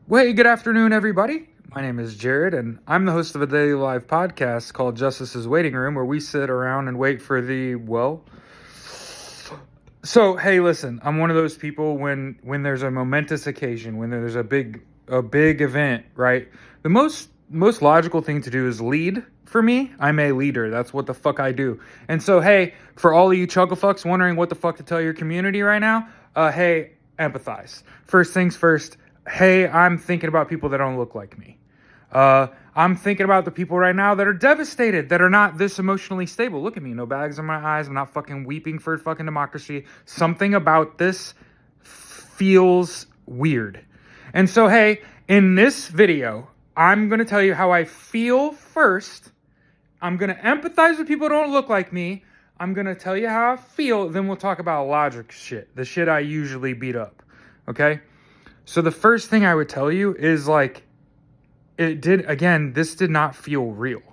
Well, hey, good afternoon, everybody. My name is Jared, and I'm the host of a daily live podcast called Justice's Waiting Room, where we sit around and wait for So, hey, listen, I'm one of those people when there's a momentous occasion, when there's a big event, right? The most logical thing to do is lead. For me, I'm a leader. That's what the fuck I do. And so, hey, for all of you chucklefucks wondering what the fuck to tell your community right now, hey, empathize. First things first. Hey, I'm thinking about people that don't look like me. I'm thinking about the people right now that are devastated, that are not this emotionally stable. Look at me, no bags in my eyes. I'm not fucking weeping for fucking democracy. Something about this feels weird. And so, hey, in this video, I'm going to tell you how I feel first. I'm going to empathize with people who don't look like me. I'm going to tell you how I feel. Then we'll talk about logic shit, the shit I usually beat up. Okay? So the first thing I would tell you is like, this did not feel real.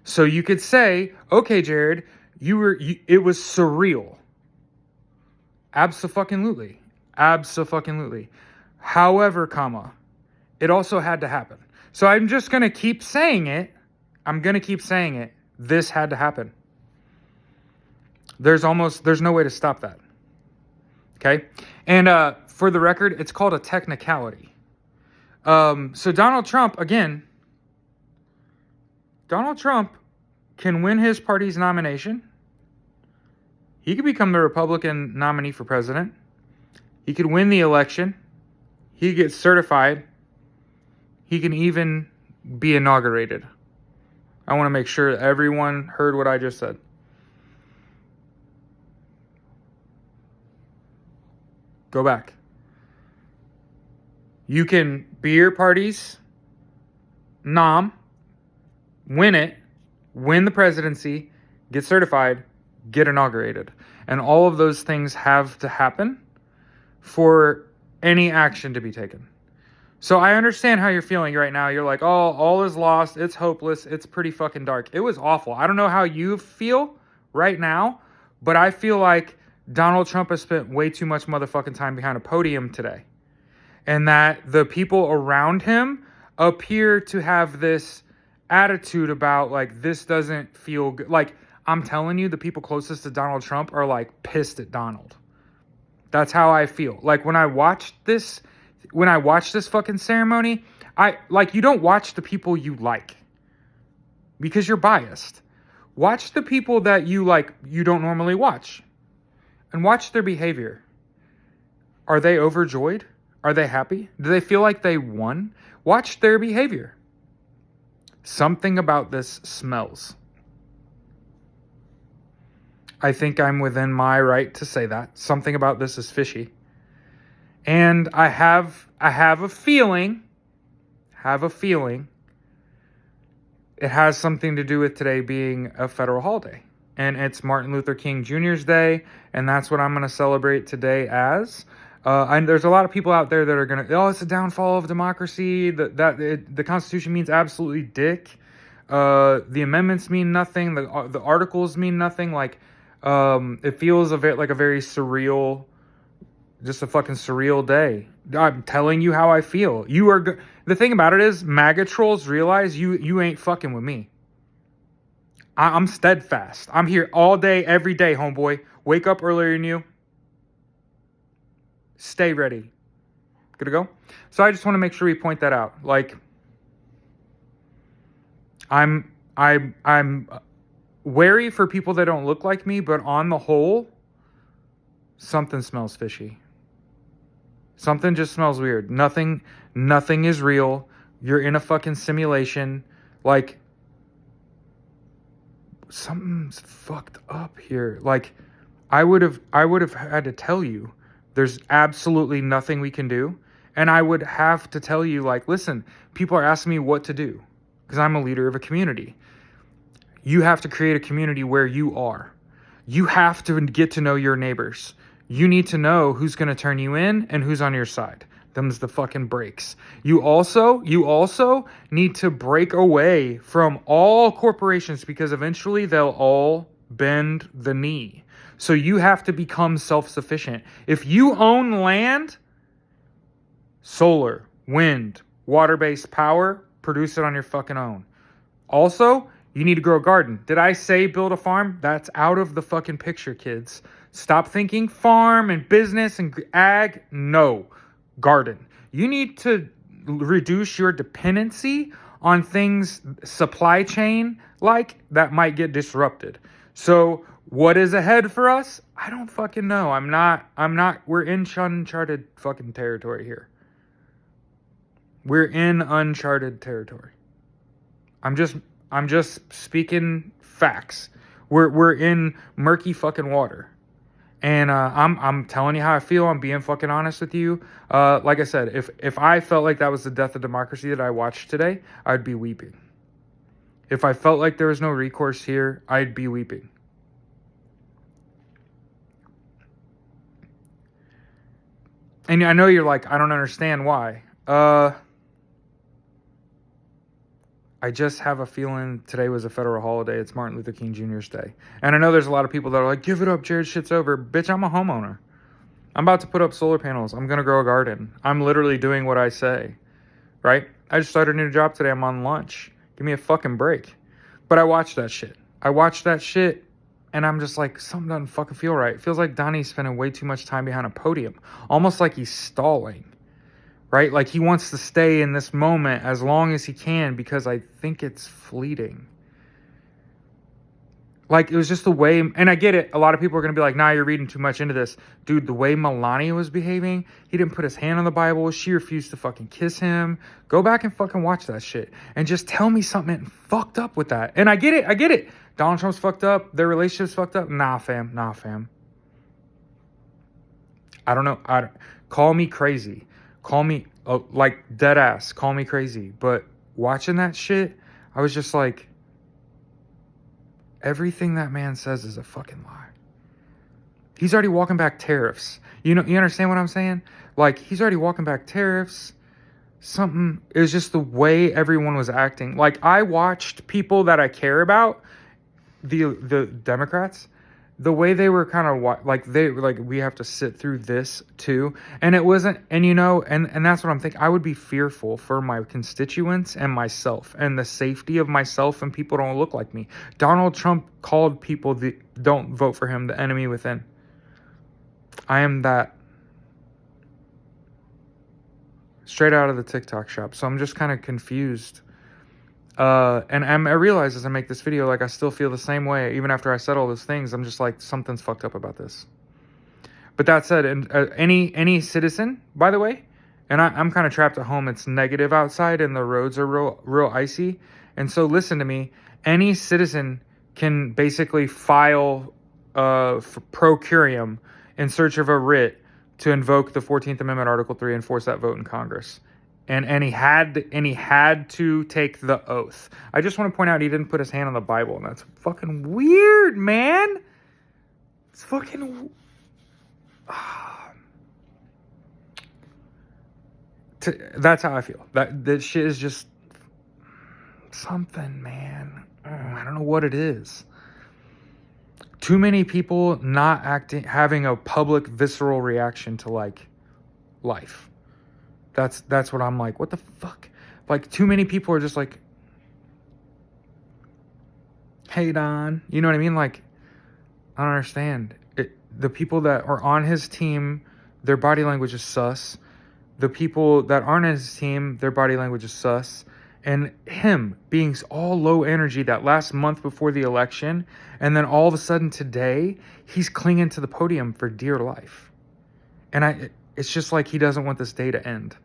So you could say, okay, Jared, it was surreal. Abso-fucking-lutely. Abso-fucking-lutely. However, it also had to happen. So I'm just going to keep saying it. This had to happen. There's no way to stop that. Okay? And for the record, it's called a technicality. So Donald Trump can win his party's nomination. He could become the Republican nominee for president. He could win the election. He could get certified. He can even be inaugurated. I want to make sure everyone heard what I just said. Go back. You can be your party's nom, win it, win the presidency, get certified, get inaugurated. And all of those things have to happen for any action to be taken. So I understand how you're feeling right now. You're like, oh, all is lost. It's hopeless. It's pretty fucking dark. It was awful. I don't know how you feel right now, but I feel like Donald Trump has spent way too much motherfucking time behind a podium today. And that the people around him appear to have this attitude about, like, this doesn't feel good. Like, I'm telling you, the people closest to Donald Trump are, like, pissed at Donald. That's how I feel. Like, when I watched this fucking ceremony, you don't watch the people you like because you're biased. Watch the people that you don't normally watch and watch their behavior. Are they overjoyed? Are they happy? Do they feel like they won? Watch their behavior. Something about this smells. I think I'm within my right to say that. Something about this is fishy. And I have a feeling it has something to do with today being a federal holiday. And it's Martin Luther King Jr.'s day, and that's what I'm going to celebrate today as. And there's a lot of people out there that are going to, it's a downfall of democracy. The Constitution means absolutely dick. The amendments mean nothing. The articles mean nothing. Like, it feels like a very surreal, just a fucking surreal day. I'm telling you how I feel. The thing about it is, MAGA trolls realize you ain't fucking with me. I'm steadfast. I'm here all day, every day, homeboy. Wake up earlier than you. Stay ready. Good to go? So I just want to make sure we point that out. Like, I'm wary for people that don't look like me, but on the whole, something smells fishy. Something just smells weird. Nothing is real. You're in a fucking simulation. Like, something's fucked up here. Like, I would have had to tell you. There's absolutely nothing we can do. And I would have to tell you, like, listen, people are asking me what to do because I'm a leader of a community. You have to create a community where you are. You have to get to know your neighbors. You need to know who's going to turn you in and who's on your side. Them's the fucking breaks. You also need to break away from all corporations because eventually they'll all bend the knee. So you have to become self-sufficient. If you own land, solar, wind, water-based power, produce it on your fucking own. Also, you need to grow a garden. Did I say build a farm? That's out of the fucking picture, kids. Stop thinking farm and business and ag. No, garden. You need to reduce your dependency on things supply chain like that might get disrupted. So what is ahead for us? I don't fucking know. I'm not, we're in uncharted fucking territory here. We're in uncharted territory. I'm just speaking facts. We're in murky fucking water. And I'm telling you how I feel. I'm being fucking honest with you. Like I said, if I felt like that was the death of democracy that I watched today, I'd be weeping. If I felt like there was no recourse here, I'd be weeping. And I know you're like, I don't understand why. I just have a feeling today was a federal holiday. It's Martin Luther King Jr.'s day. And I know there's a lot of people that are like, give it up, Jared, shit's over. Bitch, I'm a homeowner. I'm about to put up solar panels. I'm going to grow a garden. I'm literally doing what I say, right? I just started a new job today. I'm on lunch. Give me a fucking break. But I watched that shit. And I'm just like, something doesn't fucking feel right. It feels like Donnie's spending way too much time behind a podium. Almost like he's stalling. Right? Like he wants to stay in this moment as long as he can because I think it's fleeting. Like it was just the way, and I get it. A lot of people are going to be like, nah, you're reading too much into this. Dude, the way Melania was behaving, he didn't put his hand on the Bible. She refused to fucking kiss him. Go back and fucking watch that shit. And just tell me something fucked up with that. And I get it. Donald Trump's fucked up. Their relationship's fucked up. Nah, fam. I don't know. Call me crazy. Call me, like, dead ass. Call me crazy. But watching that shit, I was just like, everything that man says is a fucking lie. He's already walking back tariffs. You understand what I'm saying? Like, he's already walking back tariffs. It was just the way everyone was acting. Like, I watched people that I care about, the Democrats, the way they were kind of like, they were like, we have to sit through this too. And it wasn't, and and that's what I'm thinking. I would be fearful for my constituents and myself and the safety of myself and people don't look like me. Donald Trump called people that don't vote for him the enemy within. I am that. Straight out of the TikTok shop. So I'm just kind of confused. And I realize as I make this video, like I still feel the same way. Even after I said all those things, I'm just like, something's fucked up about this. But that said, and any citizen, by the way, and I'm kind of trapped at home. It's negative outside and the roads are real icy. And so listen to me. Any citizen can basically file for pro curiam in search of a writ to invoke the 14th Amendment, Article 3, and force that vote in Congress. And he had to take the oath. I just want to point out he didn't put his hand on the Bible, and that's fucking weird, man. It's fucking. That's how I feel. That shit is just something, man. I don't know what it is. Too many people not having a public visceral reaction to like life. That's what I'm like. What the fuck? Like too many people are just like, hey Don, you know what I mean? Like, I don't understand. The people that are on his team, their body language is sus. The people that aren't on his team, their body language is sus. And him being all low energy that last month before the election, and then all of a sudden today, he's clinging to the podium for dear life. And it's just like he doesn't want this day to end.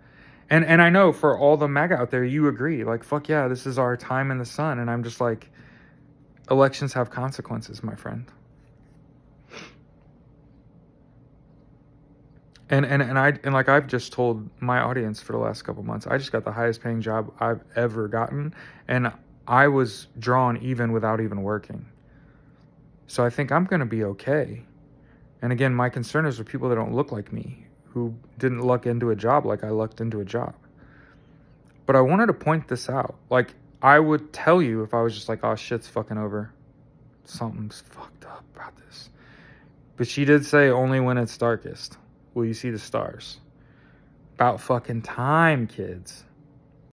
And I know for all the MAGA out there, you agree. Like, fuck yeah, this is our time in the sun. And I'm just like, elections have consequences, my friend. And like I've just told my audience for the last couple months, I just got the highest paying job I've ever gotten, and I was drawn even without even working. So I think I'm gonna be okay. And again, my concern is with people that don't look like me, who didn't luck into a job like I lucked into a job. But I wanted to point this out. Like, I would tell you if I was just like, oh, shit's fucking over. Something's fucked up about this. But she did say only when it's darkest will you see the stars. About fucking time, kids.